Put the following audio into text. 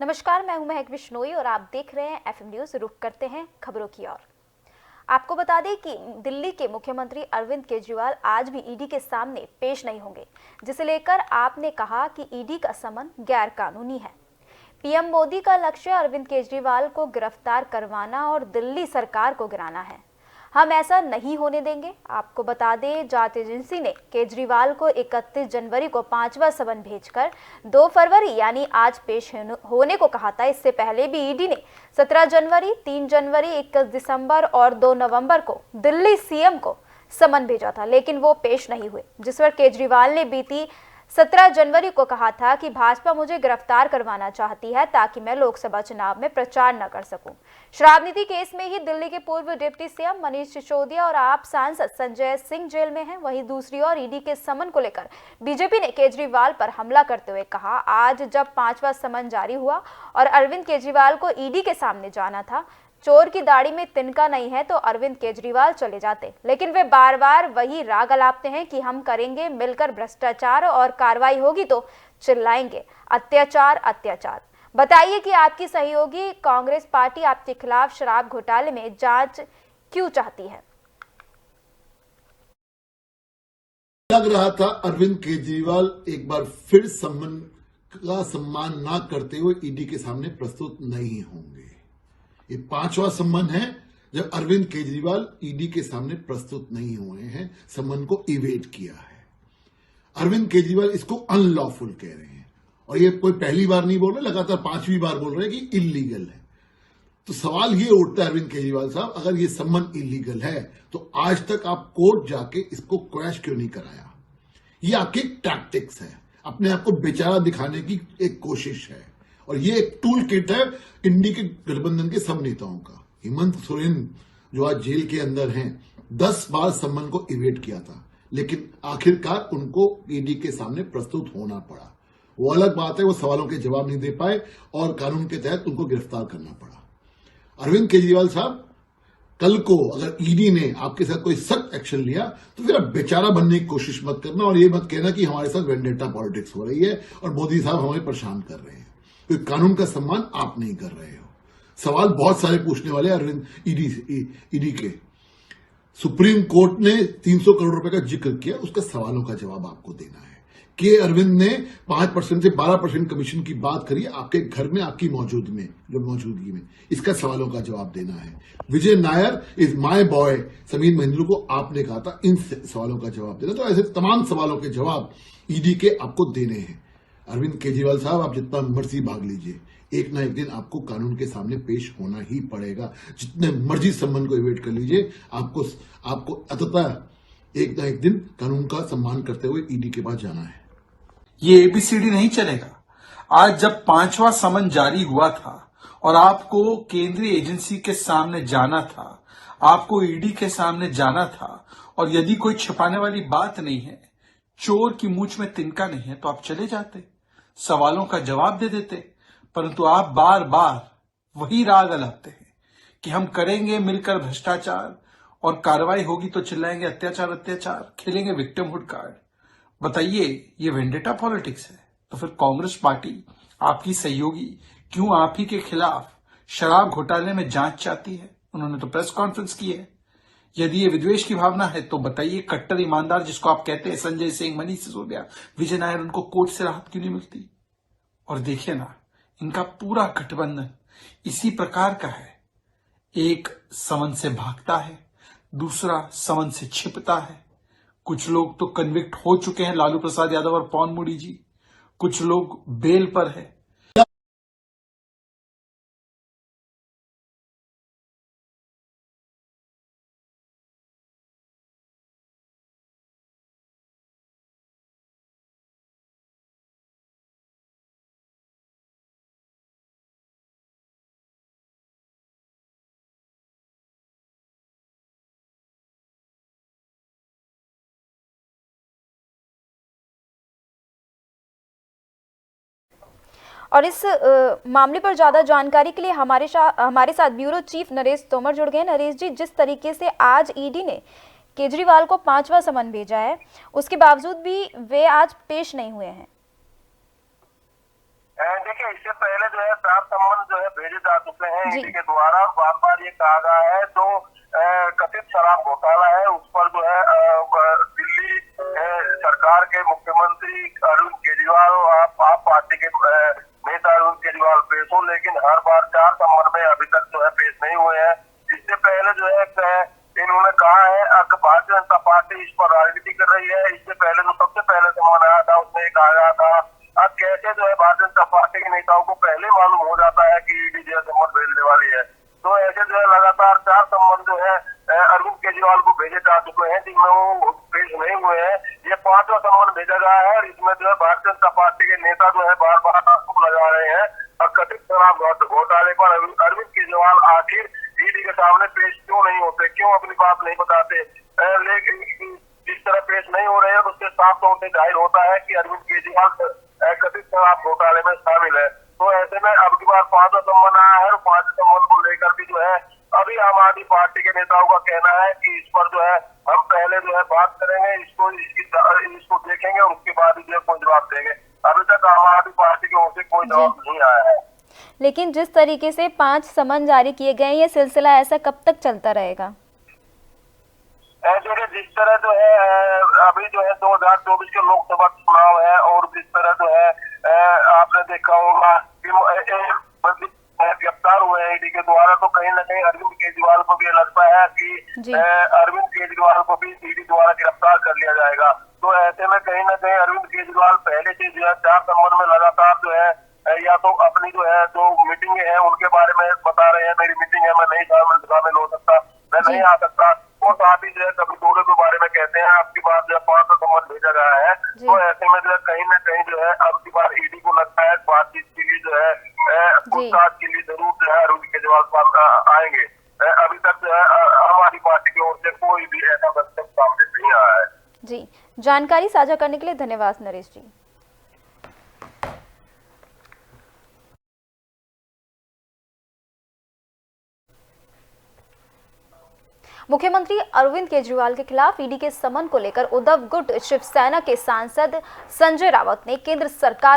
नमस्कार, मैं हूं महक बिश्नोई और आप देख रहे हैं एफएम न्यूज। रुक करते हैं खबरों की ओर। आपको बता दें कि दिल्ली के मुख्यमंत्री अरविंद केजरीवाल आज भी ईडी के सामने पेश नहीं होंगे, जिसे लेकर आपने कहा कि ईडी का समन गैर कानूनी है। पीएम मोदी का लक्ष्य अरविंद केजरीवाल को गिरफ्तार करवाना और दिल्ली सरकार को गिराना है। हम ऐसा नहीं होने देंगे। आपको बता दें, जांच एजेंसी ने केजरीवाल को 31 जनवरी को 5वां समन भेजकर 2 फरवरी यानी आज पेश होने को कहा था। इससे पहले भी ईडी ने 17 जनवरी, 3 जनवरी, 21 दिसंबर और 2 नवंबर को दिल्ली सीएम को समन भेजा था, लेकिन वो पेश नहीं हुए। जिस पर केजरीवाल ने बीती 17 जनवरी को कहा था कि भाजपा मुझे गिरफ्तार करवाना चाहती है ताकि मैं लोकसभा चुनाव में प्रचार न कर सकूं। शराब नीति केस में ही दिल्ली के पूर्व डिप्टी सीएम मनीष सिसोदिया और आप सांसद संजय सिंह जेल में हैं। वहीं दूसरी ओर ईडी के समन को लेकर बीजेपी ने केजरीवाल पर हमला करते हुए कहा, आज जब 5वां समन जारी हुआ और अरविंद केजरीवाल को ईडी के सामने जाना था, चोर की दाढ़ी में तिनका नहीं है तो अरविंद केजरीवाल चले जाते, लेकिन वे बार बार वही राग अलापते हैं कि हम करेंगे मिलकर भ्रष्टाचार और कार्रवाई होगी तो चिल्लाएंगे अत्याचार अत्याचार। बताइए कि आपकी सहयोगी कांग्रेस पार्टी आपके खिलाफ शराब घोटाले में जांच क्यों चाहती है? लग रहा था अरविंद केजरीवाल एक बार फिर सम्मान का सम्मान ना करते हुए ईडी के सामने प्रस्तुत नहीं होंगे। ये 5वां सम्मन है जब अरविंद केजरीवाल ईडी के सामने प्रस्तुत नहीं हुए हैं, सम्मन को इवेट किया है। अरविंद केजरीवाल इसको अनलॉफुल कह रहे हैं और ये कोई पहली बार नहीं बोल रहे, लगातार 5वीं बार बोल रहे हैं कि इलीगल है। तो सवाल ये उठता है अरविंद केजरीवाल साहब, अगर ये सम्मन इलीगल है तो आज तक आप कोर्ट जाके इसको क्रैश क्यों नहीं कराया? ये आपकी टैक्टिक्स है, अपने आप को बेचारा दिखाने की एक कोशिश है और ये एक टूल किट है इंडी के गठबंधन के सब नेताओं का। हेमंत सोरेन जो आज जेल के अंदर हैं, 10 बार सम्मन को इवेट किया था, लेकिन आखिरकार उनको ईडी के सामने प्रस्तुत होना पड़ा। वो अलग बात है, वो सवालों के जवाब नहीं दे पाए और कानून के तहत उनको गिरफ्तार करना पड़ा। अरविंद केजरीवाल साहब, कल को अगर ईडी ने आपके साथ कोई सख्त एक्शन लिया तो फिर आप बेचारा बनने की कोशिश मत करना और ये मत कहना कि हमारे साथ वेंडेटा पॉलिटिक्स हो रही है और मोदी साहब हमें परेशान कर रहे हैं, क्योंकि कानून का सम्मान आप नहीं कर रहे हो। सवाल बहुत सारे पूछने वाले अरविंद ईडी के। सुप्रीम कोर्ट ने 300 करोड़ रुपए का जिक्र किया, उसका सवालों का जवाब आपको देना है। के अरविंद ने 5% से 12% कमीशन की बात करी आपके घर में, आपकी मौजूदगी में, इसका सवालों का जवाब देना है। Vijay Nair is my boy, Sameer Mahendra को आपने कहा था, इन सवालों का जवाब देना। तो ऐसे तमाम सवालों के जवाब ईडी के आपको देने हैं। अरविंद केजरीवाल साहब, आप जितना मर्जी भाग लीजिए, एक ना एक दिन आपको कानून के सामने पेश होना ही पड़ेगा। जितने मर्जी सम्मान को इवेट कर लीजिए, आपको अंततः एक ना एक दिन कानून का सम्मान करते हुए ईडी के पास जाना है। ये एबीसीडी नहीं चलेगा। आज जब 5वां समन जारी हुआ था और आपको केंद्रीय एजेंसी के सामने जाना था, आपको ईडी के सामने जाना था और यदि कोई छिपाने वाली बात नहीं है, चोर की मूंछ में तिनका नहीं है, तो आप चले जाते, सवालों का जवाब दे देते। परंतु आप बार बार वही राग अलापते हैं कि हम करेंगे मिलकर भ्रष्टाचार और कार्रवाई होगी तो चिल्लाएंगे अत्याचार अत्याचार, खेलेंगे विक्टिमहुड कार्ड। बताइए, ये वेंडेटा पॉलिटिक्स है? तो फिर कांग्रेस पार्टी आपकी सहयोगी क्यों आप ही के खिलाफ शराब घोटाले में जांच चाहती है? उन्होंने तो प्रेस कॉन्फ्रेंस की है। यदि ये विद्वेष की भावना है तो बताइए, कट्टर ईमानदार जिसको आप कहते हैं, संजय सिंह, मनीष सिसोदिया, विजय नायर, उनको कोर्ट से राहत क्यों नहीं मिलती? और देखिए ना, इनका पूरा गठबंधन इसी प्रकार का है। एक समन से भागता है, दूसरा समन से छिपता है। कुछ लोग तो कन्विक्ट हो चुके हैं, लालू प्रसाद यादव और पवन मुड़ी जी, कुछ लोग बेल पर है। और इस मामले पर ज्यादा जानकारी के लिए हमारे साथ ब्यूरो चीफ नरेश तोमर जुड़ गए। नरेश जी, जिस तरीके से आज ईडी ने केजरीवाल को 5वां समन भेजा है, उसके बावजूद भी वे आज पेश नहीं हुए हैं। देखिए, इससे पहले जो है 4 सम्मन जो है भेजे जा चुके हैं जी। ईडी के द्वारा और बार बार ये कहा गया है जो कथित शराब घोटाला है उस पर जो है दिल्ली सरकार के मुख्यमंत्री अरविंद केजरीवाल और आप पार्टी के नेता अरविंद केजरीवाल पेश हो, लेकिन हर बार 4 सम्मन में अभी तक जो है पेश नहीं हुए हैं। इससे पहले जो है इन्होंने कहा है कि भारतीय जनता पार्टी इस पर राजनीति कर रही है। इससे पहले जो सबसे पहले सम्मन आया था उसमें कहा गया था अब कैसे जो है भारतीय जनता पार्टी के नेताओं को पहले मालूम हो जाता है कि ईडी जो है सम्मन भेजने वाली है। तो ऐसे जो है लगातार 4 सम्मन जो है अरविंद केजरीवाल को भेजे जा चुके हैं जिनमें वो पेश नहीं हुए हैं। ये 5वां सम्मन भेजा गया है और इसमें जो है भारतीय जनता पार्टी के नेता जो है बार बार आरोप लगा रहे हैं और कथित शराब घोटाले पर अरविंद केजरीवाल आखिर ईडी के सामने पेश क्यों नहीं होते, क्यों अपनी बात नहीं बताते। लेकिन जिस तरह पेश नहीं हो रहे हैं उससे साफ तौर से जाहिर होता है कि अरविंद केजरीवाल कथित शराब घोटाले में शामिल है। तो ऐसे में अब की बार 5वां सम्मन आया है और 5वें सम्मन को लेकर भी जो है अभी आम आदमी पार्टी के नेताओं का कहना है कि इस पर जो है हम पहले जो है बात करेंगे, इसको देखेंगे और उसके बाद ही जो है कोई जवाब देंगे। अभी तक आम आदमी पार्टी की ओर से कोई जवाब नहीं आया है। लेकिन जिस तरीके से 5 समन जारी किए गए ये सिलसिला ऐसा कब तक चलता रहेगा? देखिए, जिस तरह जो है अभी जो है 2024 के लोकसभा चुनाव है और जिस तरह जो है आपने देखा होगा कि गिरफ्तार हुए हैं ईडी के द्वारा, तो कहीं ना कहीं अरविंद केजरीवाल को भी लगता है कि अरविंद केजरीवाल को भी ईडी द्वारा गिरफ्तार कर लिया जाएगा। तो ऐसे में कहीं ना कहीं अरविंद केजरीवाल पहले से जो है 4 सम्मन में लगातार जो है या तो अपनी जो है जो मीटिंग है उनके बारे में बता रहे हैं, मेरी मीटिंग है, मैं नहीं शामिल हो सकता, मैं नहीं आ सकता, और साथ ही जो है कभी दौरे के बारे में कहते हैं। आपकी बात जो है 5वां सम्मन भेजा गया है। तो ऐसे में जो है कहीं ना कहीं जो है अब की बार ईडी को लगता है बातचीत के लिए जो है पूछताछ के लिए जरूर जो है अरविंद केजरीवाल आएंगे। अभी तक जो है आम आदमी पार्टी की ओर से कोई भी ऐसा वक्तव्य सामने नहीं आया है। जी, जानकारी साझा करने के लिए धन्यवाद नरेश जी। मुख्यमंत्री अरविंद केजरीवाल के खिलाफ ईडी के समन को लेकर उद्धव गुट शिवसेना के सांसद संजय रावत ने केंद्र सरकार